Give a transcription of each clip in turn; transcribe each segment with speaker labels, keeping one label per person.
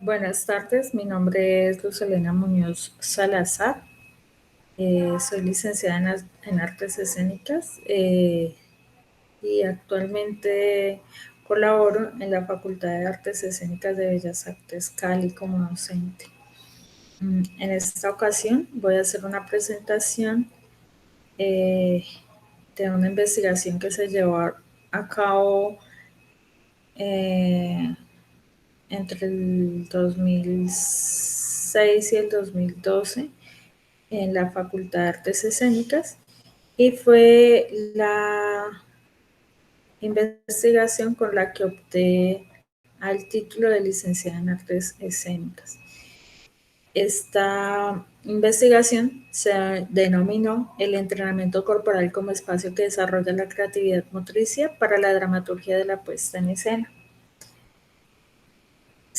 Speaker 1: Buenas tardes, mi nombre es Luz Elena Muñoz Salazar. Soy licenciada en Artes Escénicas y actualmente colaboro en la Facultad de Artes Escénicas de Bellas Artes Cali como docente. En esta ocasión voy a hacer una presentación eh, de una investigación que se llevó a cabo eh, entre el 2006 y el 2012 en la Facultad de Artes Escénicas y fue la investigación con la que opté al título de licenciada en Artes Escénicas. Esta investigación se denominó el entrenamiento corporal como espacio que desarrolla la creatividad motricia para la dramaturgia de la puesta en escena.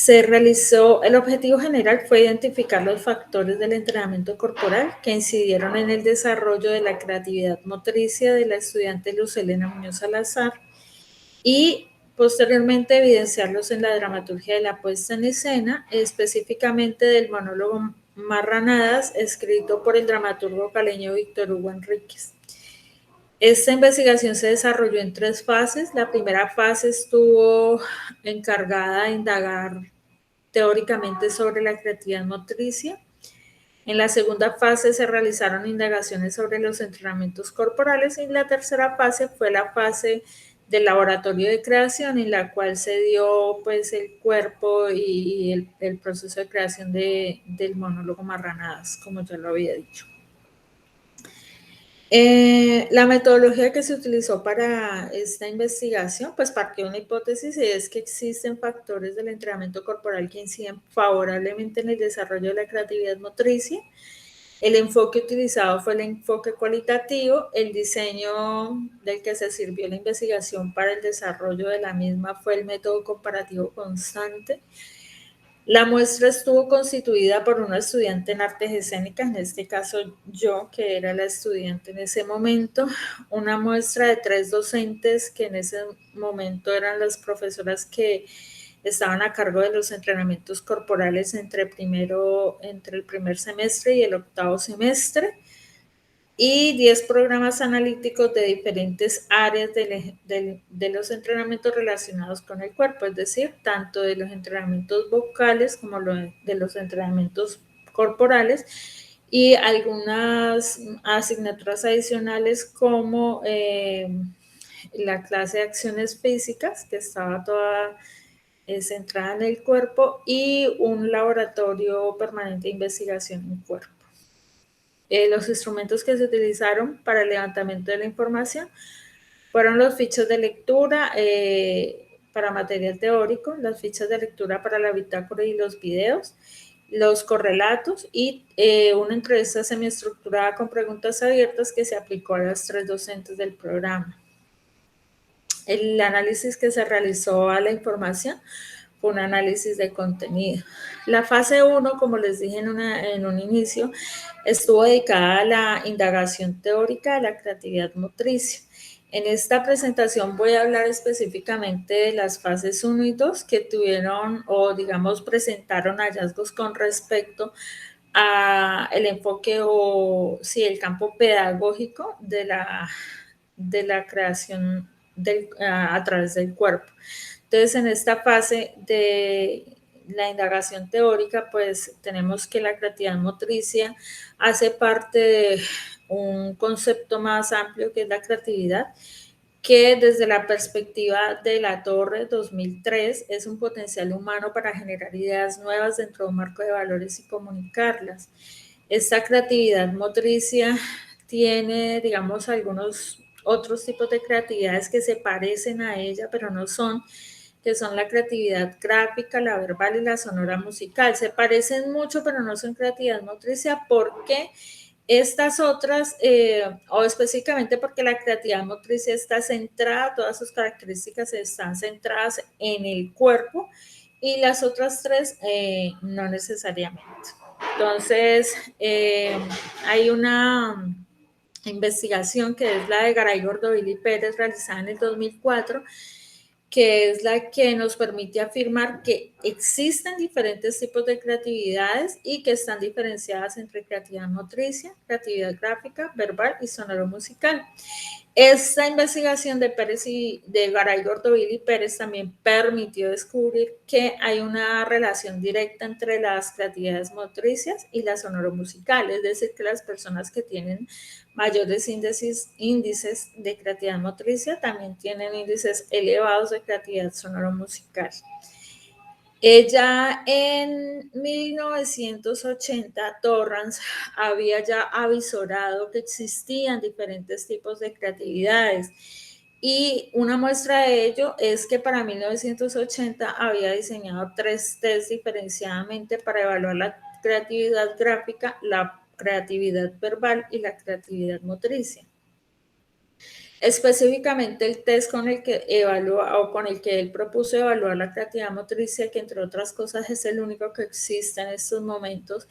Speaker 1: El objetivo general fue identificar los factores del entrenamiento corporal que incidieron en el desarrollo de la creatividad motricia de la estudiante Luz Elena Muñoz Salazar y posteriormente evidenciarlos en la dramaturgia de la puesta en escena, específicamente del monólogo Marranadas, escrito por el dramaturgo caleño Víctor Hugo Enríquez. Esta investigación se desarrolló en 3 fases. La primera fase estuvo encargada de indagar teóricamente sobre la creatividad motricia. En la segunda fase se realizaron indagaciones sobre los entrenamientos corporales y la tercera fase fue la fase del laboratorio de creación en la cual se dio pues el cuerpo y el proceso de creación del monólogo Marranadas, como ya lo había dicho. La metodología que se utilizó para esta investigación, pues partió de una hipótesis y es que existen factores del entrenamiento corporal que inciden favorablemente en el desarrollo de la creatividad motricia. El enfoque utilizado fue el enfoque cualitativo, el diseño del que se sirvió la investigación para el desarrollo de la misma fue el método comparativo constante. La muestra estuvo constituida por una estudiante en artes escénicas, en este caso yo, que era la estudiante en ese momento, una muestra de 3 docentes que en ese momento eran las profesoras que estaban a cargo de los entrenamientos corporales entre el primer semestre y el octavo semestre, y 10 programas analíticos de diferentes áreas de los entrenamientos relacionados con el cuerpo, es decir, tanto de los entrenamientos vocales como de los entrenamientos corporales y algunas asignaturas adicionales como la clase de acciones físicas, que estaba toda centrada en el cuerpo, y un laboratorio permanente de investigación en cuerpo. Los instrumentos que se utilizaron para el levantamiento de la información fueron los fichos de lectura para material teórico, las fichas de lectura para la bitácora y los videos, los correlatos y una entrevista semiestructurada con preguntas abiertas que se aplicó a las 3 docentes del programa. El análisis que se realizó a la información fue un análisis de contenido. La fase 1, como les dije en un inicio, estuvo dedicada a la indagación teórica de la creatividad motriz. En esta presentación voy a hablar específicamente de las fases 1 y 2 que tuvieron o digamos presentaron hallazgos con respecto a el enfoque o sí, el campo pedagógico de la creación a través del cuerpo. Entonces, en esta fase de la indagación teórica, pues tenemos que la creatividad motricia hace parte de un concepto más amplio que es la creatividad, que desde la perspectiva de la Torre 2003 es un potencial humano para generar ideas nuevas dentro de un marco de valores y comunicarlas. Esta creatividad motricia tiene, digamos, algunos otros tipos de creatividades que se parecen a ella, pero no son, que son la creatividad gráfica, la verbal y la sonora musical. Se parecen mucho, pero no son creatividad motricia porque estas otras, o específicamente porque la creatividad motriz está centrada, todas sus características están centradas en el cuerpo y las otras 3 no necesariamente. Entonces, hay una investigación que es la de Garay Gordovili Pérez realizada en el 2004 que es la que nos permite afirmar que existen diferentes tipos de creatividades y que están diferenciadas entre creatividad motricia, creatividad gráfica, verbal y sonoro-musical. Esta investigación de Pérez y de Garay, Gordoville y Pérez también permitió descubrir que hay una relación directa entre las creatividades motricias y las sonoromusicales, es decir, que las personas que tienen mayores índices de creatividad motricia también tienen índices elevados de creatividad sonoromusical. Ella en 1980, Torrance había ya avisorado que existían diferentes tipos de creatividades y una muestra de ello es que para 1980 había diseñado 3 test diferenciadamente para evaluar la creatividad gráfica, la creatividad verbal y la creatividad motricia. Específicamente el test con el que evalúa o con el que él propuso evaluar la creatividad motricia, que entre otras cosas es el único que existe en estos momentos,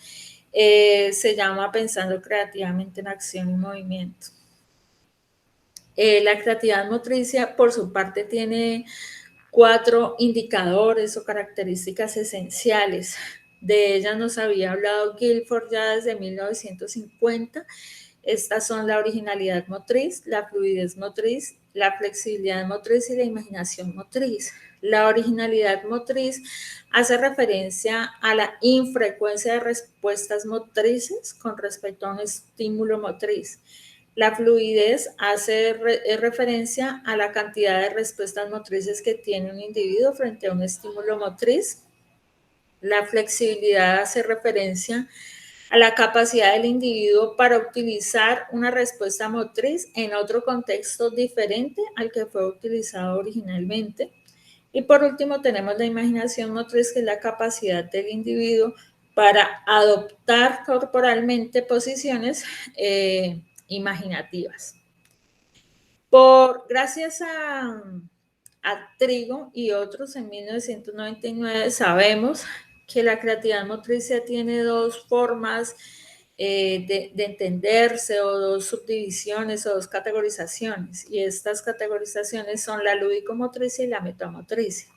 Speaker 1: se llama Pensando creativamente en acción y movimiento. La creatividad motricia, por su parte, tiene 4 indicadores o características esenciales. De ellas nos había hablado Guilford ya desde 1950. Estas son la originalidad motriz, la fluidez motriz, la flexibilidad motriz y la imaginación motriz. La originalidad motriz hace referencia a la infrecuencia de respuestas motrices con respecto a un estímulo motriz. La fluidez hace referencia a la cantidad de respuestas motrices que tiene un individuo frente a un estímulo motriz. La flexibilidad hace referencia a la capacidad del individuo para utilizar una respuesta motriz en otro contexto diferente al que fue utilizado originalmente. Y por último tenemos la imaginación motriz, que es la capacidad del individuo para adoptar corporalmente posiciones imaginativas. Gracias a Trigo y otros, en 1999 sabemos que la creatividad motricia tiene 2 formas de entenderse, o 2 subdivisiones o 2 categorizaciones, y estas categorizaciones son la lúdico-motricia y la metamotricia.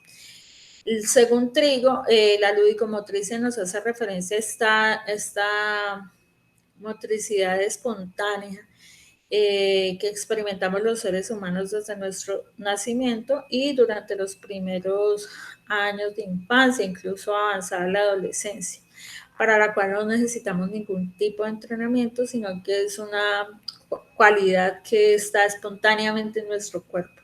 Speaker 1: Según Trigo, la lúdico-motricia nos hace referencia a esta motricidad espontánea que experimentamos los seres humanos desde nuestro nacimiento y durante los primeros años de infancia, incluso avanzada la adolescencia, para la cual no necesitamos ningún tipo de entrenamiento, sino que es una cualidad que está espontáneamente en nuestro cuerpo.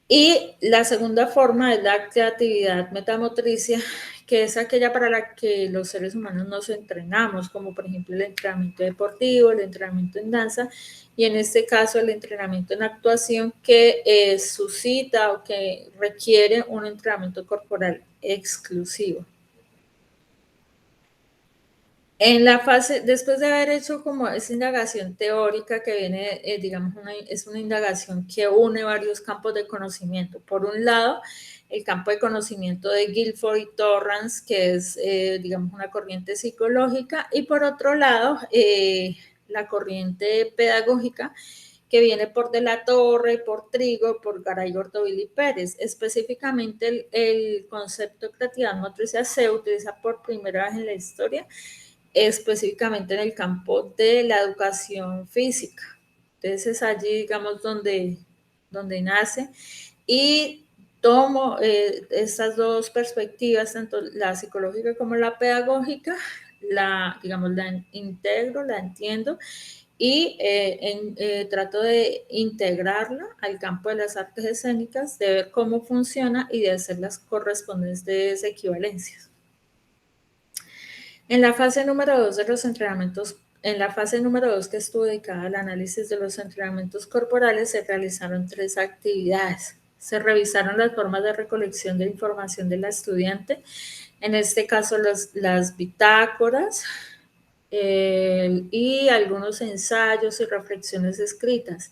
Speaker 1: Y la segunda forma es la creatividad metamotricia, que es aquella para la que los seres humanos nos entrenamos, como por ejemplo el entrenamiento deportivo, el entrenamiento en danza, y en este caso el entrenamiento en actuación, que suscita o que requiere un entrenamiento corporal exclusivo. En la fase, después de haber hecho como esa indagación teórica que viene, digamos, es una indagación que une varios campos de conocimiento. Por un lado, el campo de conocimiento de Guilford y Torrance, que es, digamos, una corriente psicológica, y por otro lado, la corriente pedagógica, que viene por De la Torre, por Trigo, por Garay, Gordoville y Pérez. Específicamente, el concepto de creatividad motricia se utiliza por primera vez en la historia, específicamente en el campo de la educación física. Entonces es allí, digamos, donde nace, y tomo estas 2 perspectivas, tanto la psicológica como la pedagógica, digamos, la integro, la entiendo, y trato de integrarla al campo de las artes escénicas, de ver cómo funciona y de hacer las correspondientes equivalencias. En la fase número 2 de los entrenamientos, en la fase número 2, que estuvo dedicada al análisis de los entrenamientos corporales, se realizaron 3 actividades. Se revisaron las formas de recolección de información de la estudiante, en este caso las bitácoras, y algunos ensayos y reflexiones escritas.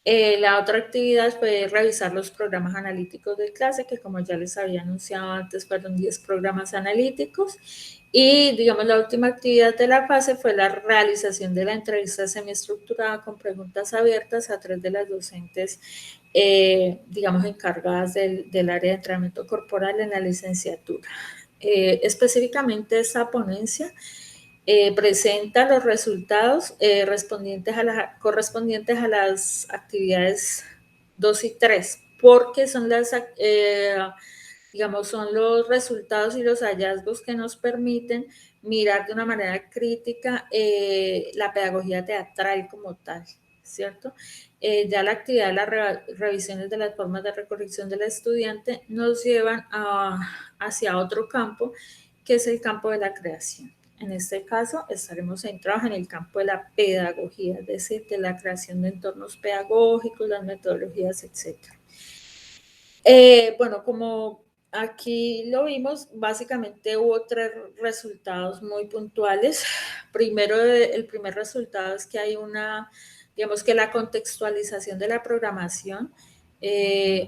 Speaker 1: La otra actividad fue revisar los programas analíticos de clase, que como ya les había anunciado antes, fueron 10 programas analíticos. Y, digamos, la última actividad de la fase fue la realización de la entrevista semiestructurada con preguntas abiertas a 3 de las docentes, digamos, encargadas del área de entrenamiento corporal en la licenciatura. Específicamente esta ponencia presenta los resultados correspondientes a las actividades 2 y 3, porque son digamos, son los resultados y los hallazgos que nos permiten mirar de una manera crítica la pedagogía teatral como tal, ¿cierto? Ya la actividad de las revisiones de las formas de recorrección del estudiante nos llevan hacia otro campo, que es el campo de la creación. En este caso, estaremos centrados en el campo de la pedagogía, es decir, de la creación de entornos pedagógicos, las metodologías, etc. Bueno, como aquí lo vimos, básicamente hubo 3 resultados muy puntuales. Primero, el primer resultado es que hay digamos que la contextualización de la programación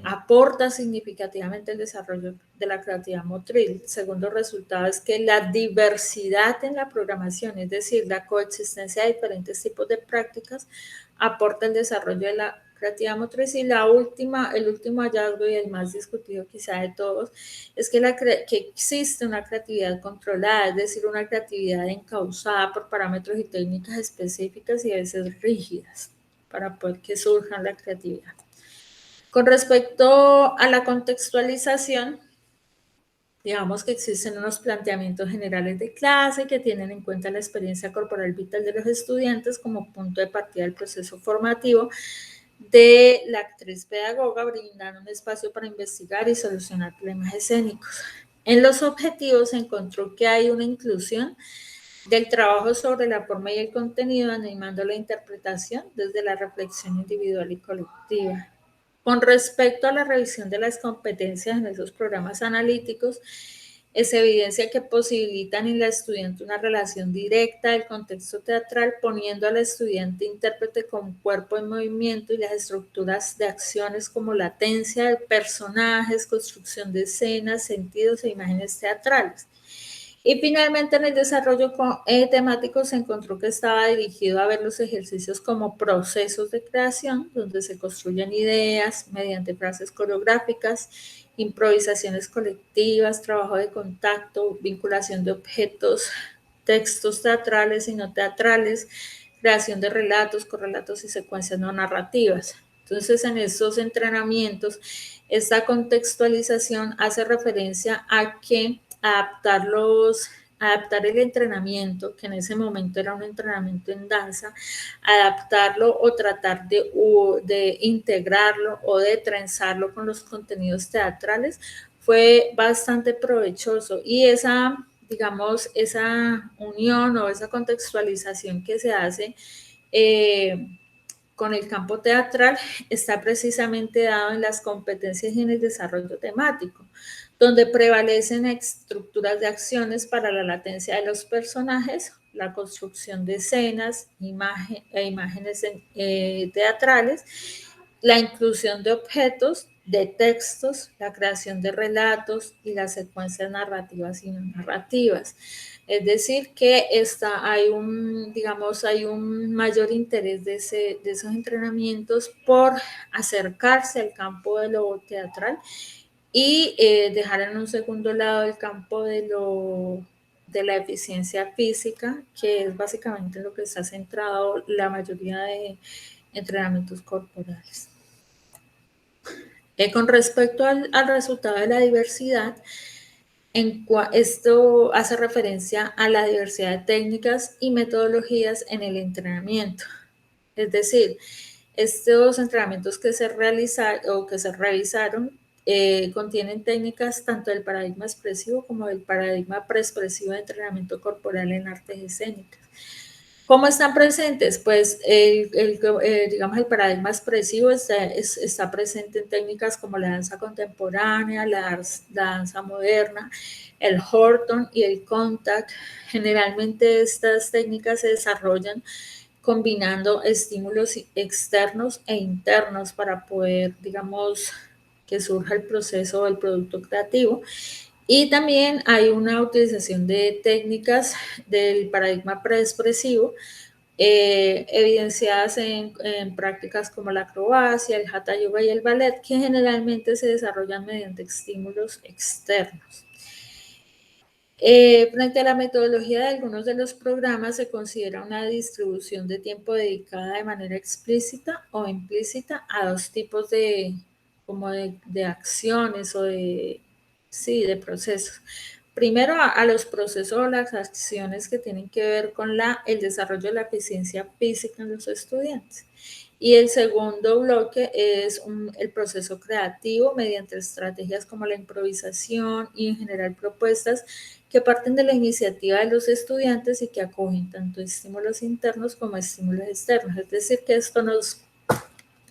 Speaker 1: aporta significativamente el desarrollo de la creatividad motriz. El segundo resultado es que la diversidad en la programación, es decir, la coexistencia de diferentes tipos de prácticas, aporta el desarrollo de la creatividad motriz. Y el último hallazgo y el más discutido quizá de todos, es que existe una creatividad controlada, es decir, una creatividad encauzada por parámetros y técnicas específicas y a veces rígidas para poder que surja la creatividad. Con respecto a la contextualización, digamos que existen unos planteamientos generales de clase que tienen en cuenta la experiencia corporal vital de los estudiantes como punto de partida del proceso formativo de la actriz pedagoga, brindando un espacio para investigar y solucionar problemas escénicos. En los objetivos se encontró que hay una inclusión del trabajo sobre la forma y el contenido, animando la interpretación desde la reflexión individual y colectiva. Con respecto a la revisión de las competencias en esos programas analíticos, se evidencia que posibilitan en la estudiante una relación directa del contexto teatral, poniendo al estudiante intérprete con cuerpo en movimiento y las estructuras de acciones como latencia de personajes, construcción de escenas, sentidos e imágenes teatrales. Y finalmente en el desarrollo temático se encontró que estaba dirigido a ver los ejercicios como procesos de creación, donde se construyen ideas mediante frases coreográficas, improvisaciones colectivas, trabajo de contacto, vinculación de objetos, textos teatrales y no teatrales, creación de relatos, correlatos y secuencias no narrativas. Entonces, en estos entrenamientos, esta contextualización hace referencia a que adaptar el entrenamiento, que en ese momento era un entrenamiento en danza, adaptarlo o tratar de integrarlo o de trenzarlo con los contenidos teatrales fue bastante provechoso. Y digamos, esa unión o esa contextualización que se hace con el campo teatral está precisamente dado en las competencias y en el desarrollo temático, donde prevalecen estructuras de acciones para la latencia de los personajes, la construcción de escenas imágenes teatrales, la inclusión de objetos, de textos, la creación de relatos y las secuencias narrativas y no narrativas. Es decir, que hay un mayor interés de esos entrenamientos por acercarse al campo de lo teatral y dejar en un segundo lado el campo de la eficiencia física, que es básicamente lo que está centrado la mayoría de entrenamientos corporales. Con respecto al resultado de la diversidad, esto hace referencia a la diversidad de técnicas y metodologías en el entrenamiento. Es decir, estos entrenamientos que se realizaron o que se revisaron contienen técnicas tanto del paradigma expresivo como del paradigma preexpresivo de entrenamiento corporal en artes escénicas. ¿Cómo están presentes? Pues digamos, el paradigma expresivo está presente en técnicas como la danza contemporánea, la danza moderna, el Horton y el contact. Generalmente estas técnicas se desarrollan combinando estímulos externos e internos para poder, digamos, que surja el proceso o el producto creativo. Y también hay una utilización de técnicas del paradigma preexpresivo, evidenciadas en prácticas como la acrobacia, el hatha yoga y el ballet, que generalmente se desarrollan mediante estímulos externos. Frente a la metodología de algunos de los programas, se considera una distribución de tiempo dedicada de manera explícita o implícita a dos tipos de acciones o sí, de procesos. Primero, a los procesos o las acciones que tienen que ver con el desarrollo de la eficiencia física en los estudiantes. Y el segundo bloque es el proceso creativo mediante estrategias como la improvisación y en general propuestas que parten de la iniciativa de los estudiantes y que acogen tanto estímulos internos como estímulos externos. Es decir, que esto nos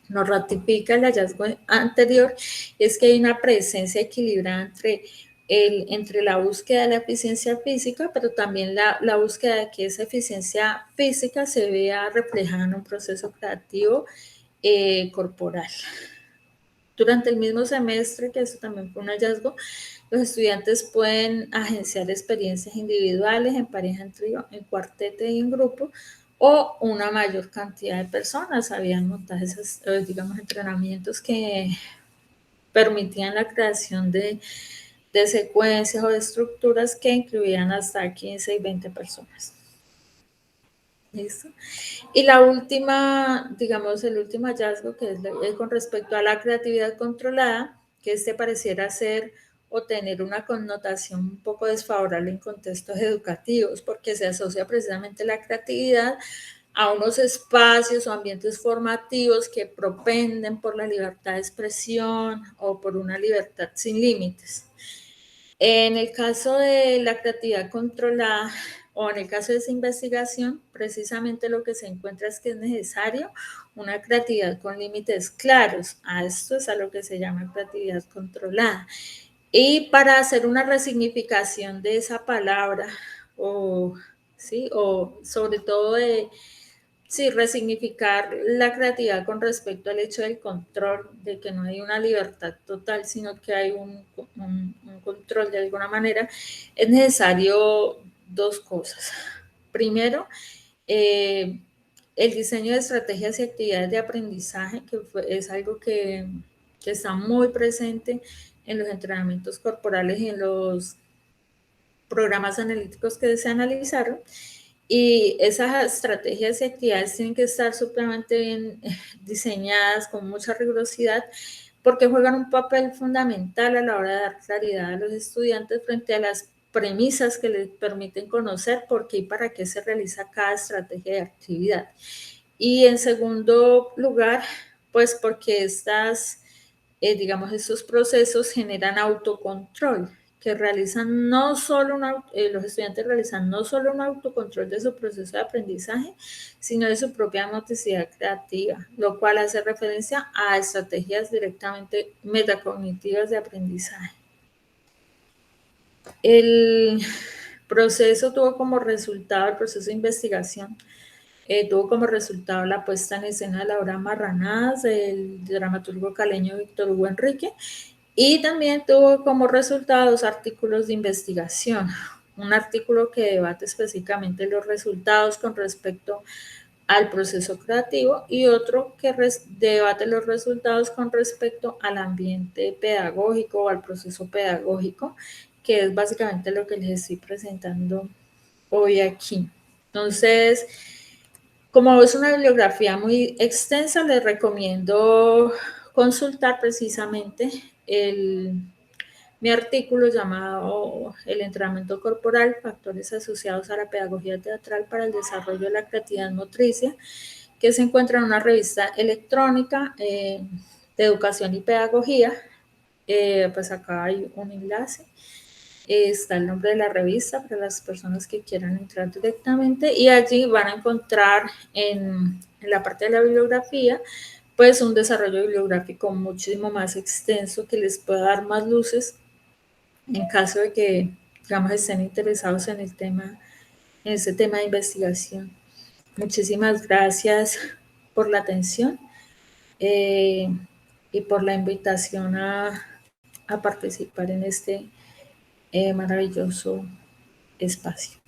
Speaker 1: ratifica el hallazgo anterior, es que hay una presencia equilibrada entre la búsqueda de la eficiencia física, pero también la búsqueda de que esa eficiencia física se vea reflejada en un proceso creativo corporal. Durante el mismo semestre, que eso también fue un hallazgo, los estudiantes pueden agenciar experiencias individuales, en pareja, en trío, en cuarteto y en grupo, o una mayor cantidad de personas. Habían montado esos, digamos, entrenamientos que permitían la creación de secuencias o de estructuras que incluían hasta 15 y 20 personas. ¿Listo? Y la última, digamos, el último hallazgo, que es con respecto a la creatividad controlada, que pareciera ser o tener una connotación un poco desfavorable en contextos educativos, porque se asocia precisamente la creatividad a unos espacios o ambientes formativos que propenden por la libertad de expresión o por una libertad sin límites. En el caso de la creatividad controlada o en el caso de esa investigación, precisamente lo que se encuentra es que es necesario una creatividad con límites claros. A esto es a lo que se llama creatividad controlada. Y para hacer una resignificación de esa palabra, o sobre todo resignificar la creatividad con respecto al hecho del control, de que no hay una libertad total, sino que hay un control de alguna manera, es necesario dos cosas. Primero, el diseño de estrategias y actividades de aprendizaje, que es algo que está muy presente en los entrenamientos corporales y en los programas analíticos que se analizaron. Y esas estrategias y actividades tienen que estar supremamente bien diseñadas, con mucha rigurosidad, porque juegan un papel fundamental a la hora de dar claridad a los estudiantes frente a las premisas que les permiten conocer por qué y para qué se realiza cada estrategia de actividad. Y en segundo lugar, pues porque digamos, estos procesos generan autocontrol, que realizan no solo los estudiantes realizan no solo un autocontrol de su proceso de aprendizaje, sino de su propia motricidad creativa, lo cual hace referencia a estrategias directamente metacognitivas de aprendizaje. El proceso tuvo como resultado, el proceso de investigación, tuvo como resultado la puesta en escena de la obra Marranadas del dramaturgo caleño Víctor Hugo Enrique, y también tuvo como resultado dos artículos de investigación. Un artículo que debate específicamente los resultados con respecto al proceso creativo y otro que debate los resultados con respecto al ambiente pedagógico o al proceso pedagógico, que es básicamente lo que les estoy presentando hoy aquí. Entonces, como es una bibliografía muy extensa, les recomiendo consultar precisamente mi artículo llamado El entrenamiento corporal, factores asociados a la pedagogía teatral para el desarrollo de la creatividad motricia, que se encuentra en una revista electrónica de educación y pedagogía. Pues acá hay un enlace. Está el nombre de la revista para las personas que quieran entrar directamente, y allí van a encontrar en la parte de la bibliografía pues un desarrollo bibliográfico muchísimo más extenso que les pueda dar más luces en caso de que, digamos, estén interesados en ese tema de investigación. Muchísimas gracias por la atención eh, y por la invitación a participar en este maravilloso espacio.